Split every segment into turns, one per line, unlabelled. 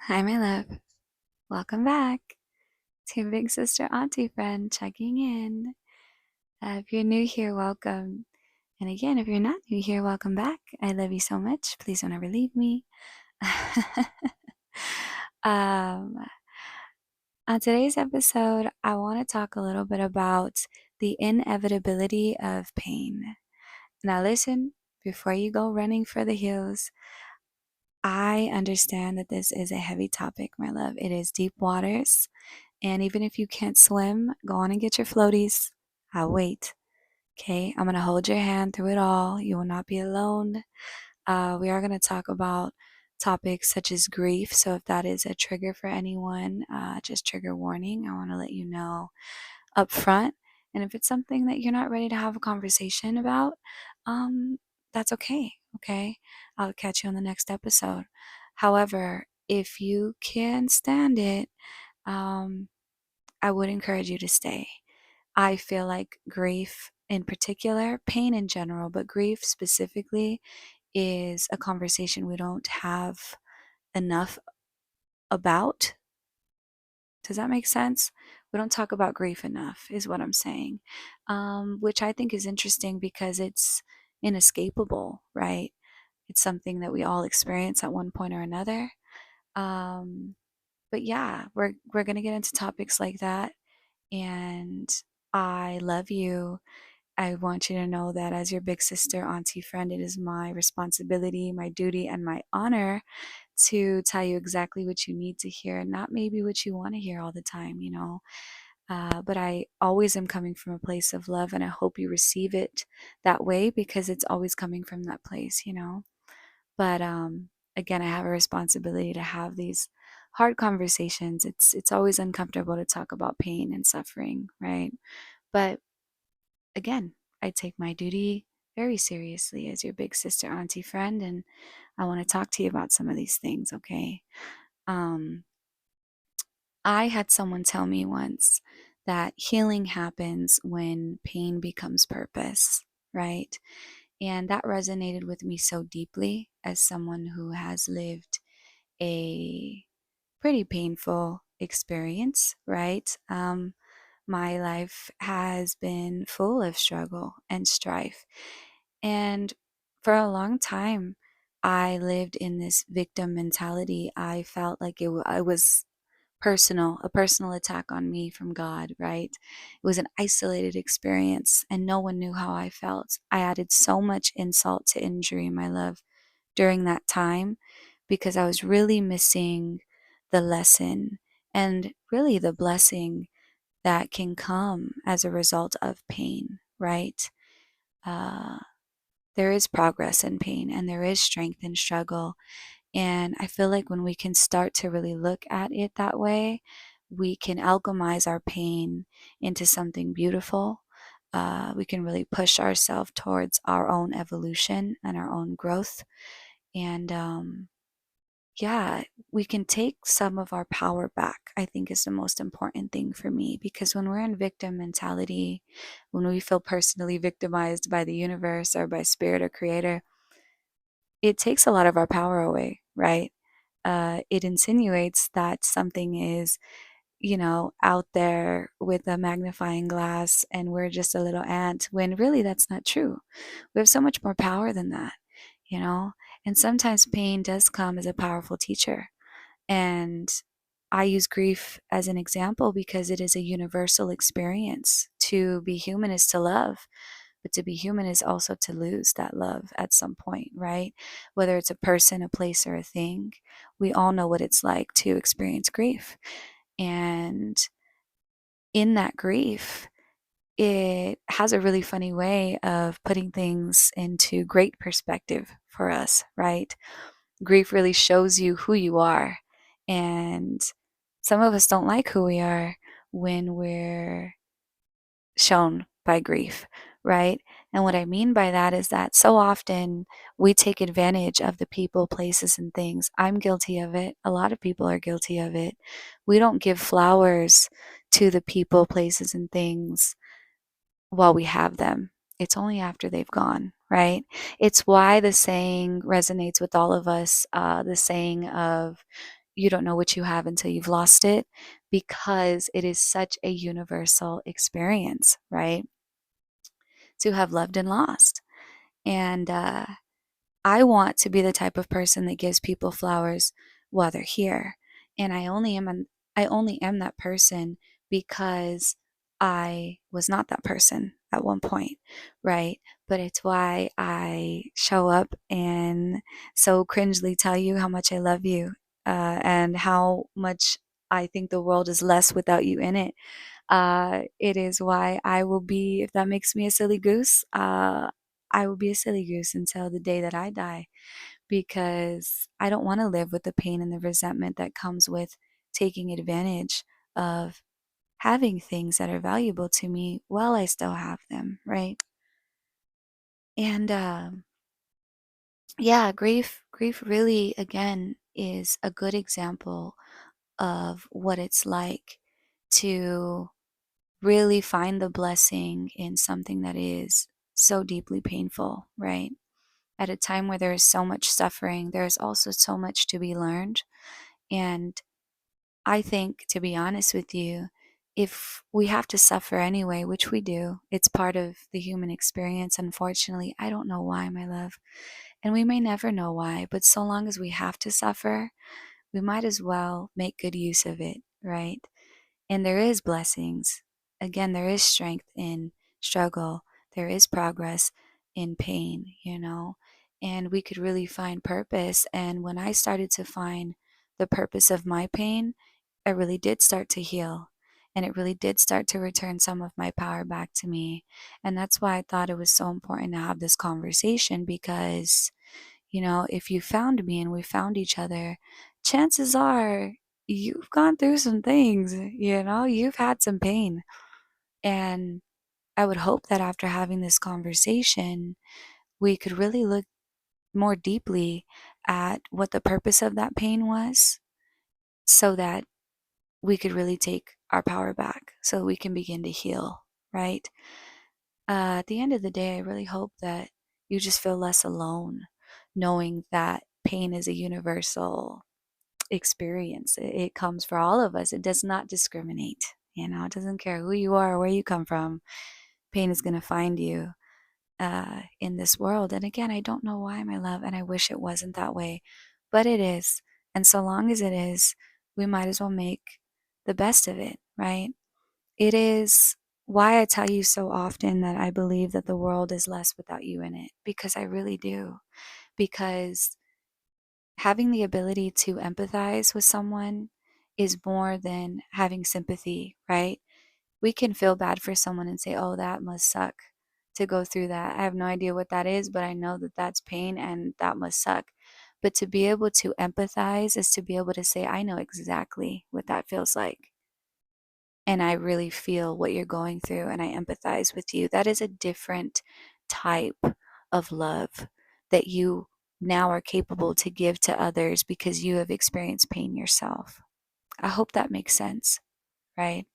Hi, my love. Welcome back to Big Sister Auntie Friend checking in. If you're new here, welcome. And again, if you're not new here, welcome back. I love you so much. Please don't ever leave me. um, on today's episode, I want to talk a little bit about the inevitability of pain. Now, listen, before you go running for the hills, I understand that this is a heavy topic, my love. It is deep waters. And even if you can't swim, go on and get your floaties. I'll wait. Okay, I'm going to hold your hand through it all. You will not be alone. We are going to talk about topics such as grief. So if that is a trigger for anyone, just trigger warning. I want to let you know up front. And if it's something that you're not ready to have a conversation about, that's okay. Okay, I'll catch you on the next episode. However, if you can stand it, um, I would encourage you to stay. I feel like grief in particular, pain in general, but grief specifically is a conversation we don't have enough about. Does that make sense? We don't talk about grief enough, is what I'm saying, which I think is interesting because it's inescapable, right? It's something that we all experience at one point or another. Um, but yeah, we're gonna get into topics like that, and I love you. I want you to know that as your big sister, auntie, friend, it is my responsibility, my duty, and my honor to tell you exactly what you need to hear, not maybe what you want to hear all the time. But I always am coming from a place of love, and I hope you receive it that way because it's always coming from that place. But again, I have a responsibility to have these hard conversations. It's always uncomfortable to talk about pain and suffering, right? But again, I take my duty very seriously as your big sister, auntie, friend, and I want to talk to you about some of these things, okay? Um, I had someone tell me once that healing happens when pain becomes purpose, right? And that resonated with me so deeply as someone who has lived a pretty painful experience, right? My life has been full of struggle and strife. And for a long time, I lived in this victim mentality. I felt like I was personal, a personal attack on me from God, right? It was an isolated experience and no one knew how I felt. I added so much insult to injury, my love, during that time because I was really missing the lesson and really the blessing that can come as a result of pain, right? Uh, there is progress in pain and there is strength in struggle. And I feel like when we can start to really look at it that way, we can alchemize our pain into something beautiful. We can really push ourselves towards our own evolution and our own growth. And yeah, we can take some of our power back, I think is the most important thing for me. Because when we're in victim mentality, when we feel personally victimized by the universe or by spirit or creator, it takes a lot of our power away, right? It insinuates that something is, out there with a magnifying glass and we're just a little ant, when really that's not true. We have so much more power than that, you know? And sometimes pain does come as a powerful teacher. And I use grief as an example because it is a universal experience. To be human is to love, but to be human is also to lose that love at some point, right? Whether it's a person, a place, or a thing, we all know what it's like to experience grief. And in that grief, it has a really funny way of putting things into great perspective for us, right? Grief really shows you who you are. And some of us don't like who we are when we're shown by grief, right? And what I mean by that is that so often we take advantage of the people, places, and things. I'm guilty of it. A lot of people are guilty of it. We don't give flowers to the people, places, and things while we have them. It's only after they've gone, right? It's why the saying resonates with all of us, the saying of, you don't know what you have until you've lost it, because it is such a universal experience, right? To have loved and lost. And I want to be the type of person that gives people flowers while they're here. And I only am that person because I was not that person at one point, right? But it's why I show up and so cringely tell you how much I love you, and how much I think the world is less without you in it. It is why I will be, if that makes me a silly goose, I will be a silly goose until the day that I die, because I don't want to live with the pain and the resentment that comes with taking advantage of having things that are valuable to me while I still have them, right? And yeah, grief really again is a good example of what it's like to really find the blessing in something that is so deeply painful, right? At a time where there is so much suffering, there is also so much to be learned. And I think, to be honest with you, if we have to suffer anyway, which we do, it's part of the human experience, unfortunately. I don't know why, my love. And we may never know why, but so long as we have to suffer, we might as well make good use of it, right? And there is blessings. Again, there is strength in struggle. There is progress in pain, and we could really find purpose. And when I started to find the purpose of my pain, I really did start to heal. And it really did start to return some of my power back to me. And that's why I thought it was so important to have this conversation, because if you found me and we found each other, chances are you've gone through some things, you've had some pain. And I would hope that after having this conversation, we could really look more deeply at what the purpose of that pain was, so that we could really take our power back, so we can begin to heal, right? At the end of the day, I really hope that you just feel less alone, knowing that pain is a universal experience. It comes for all of us. It does not discriminate. It doesn't care who you are or where you come from. Pain is going to find you in this world. And again, I don't know why, my love, and I wish it wasn't that way, but it is. And so long as it is, we might as well make the best of it, right? It is why I tell you so often that I believe that the world is less without you in it, because I really do. Because having the ability to empathize with someone is more than having sympathy, right? We can feel bad for someone and say, oh, that must suck to go through that. I have no idea what that is, but I know that that's pain and that must suck. But to be able to empathize is to be able to say, I know exactly what that feels like. And I really feel what you're going through and I empathize with you. That is a different type of love that you now are capable to give to others because you have experienced pain yourself. I hope that makes sense, right?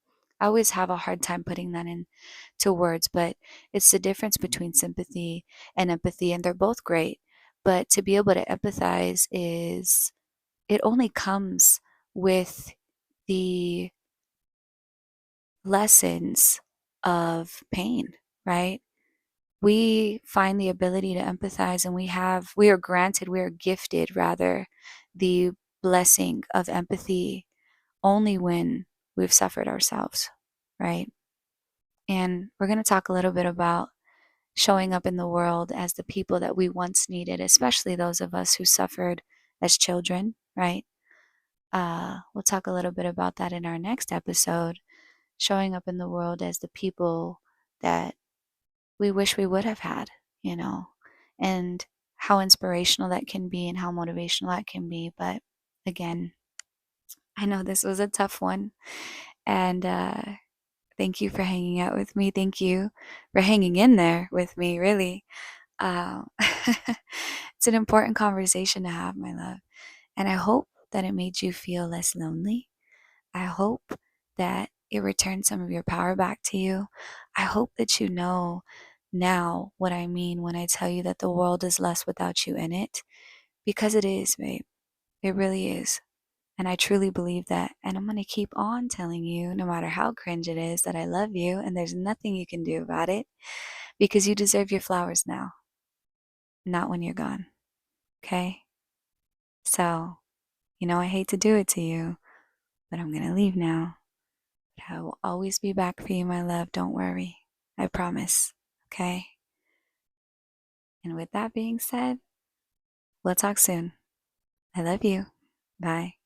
I always have a hard time putting that into words, but it's the difference between sympathy and empathy, and they're both great. But to be able to empathize it only comes with the lessons of pain, right? We find the ability to empathize, and we are gifted rather, the blessing of empathy only when we've suffered ourselves, right? And we're going to talk a little bit about showing up in the world as the people that we once needed, especially those of us who suffered as children, right? We'll talk a little bit about that in our next episode, showing up in the world as the people that we wish we would have had, and how inspirational that can be and how motivational that can be. But again, I know this was a tough one, and thank you for hanging out with me. Thank you for hanging in there with me, really. It's an important conversation to have, my love. And I hope that it made you feel less lonely. I hope that it returned some of your power back to you. I hope that you know now what I mean when I tell you that the world is less without you in it. Because it is, babe. It really is. And I truly believe that. And I'm going to keep on telling you, no matter how cringe it is, that I love you and there's nothing you can do about it because you deserve your flowers now, not when you're gone. Okay? So, I hate to do it to you, but I'm going to leave now. But I will always be back for you, my love. Don't worry. I promise. Okay? And with that being said, we'll talk soon. I love you. Bye.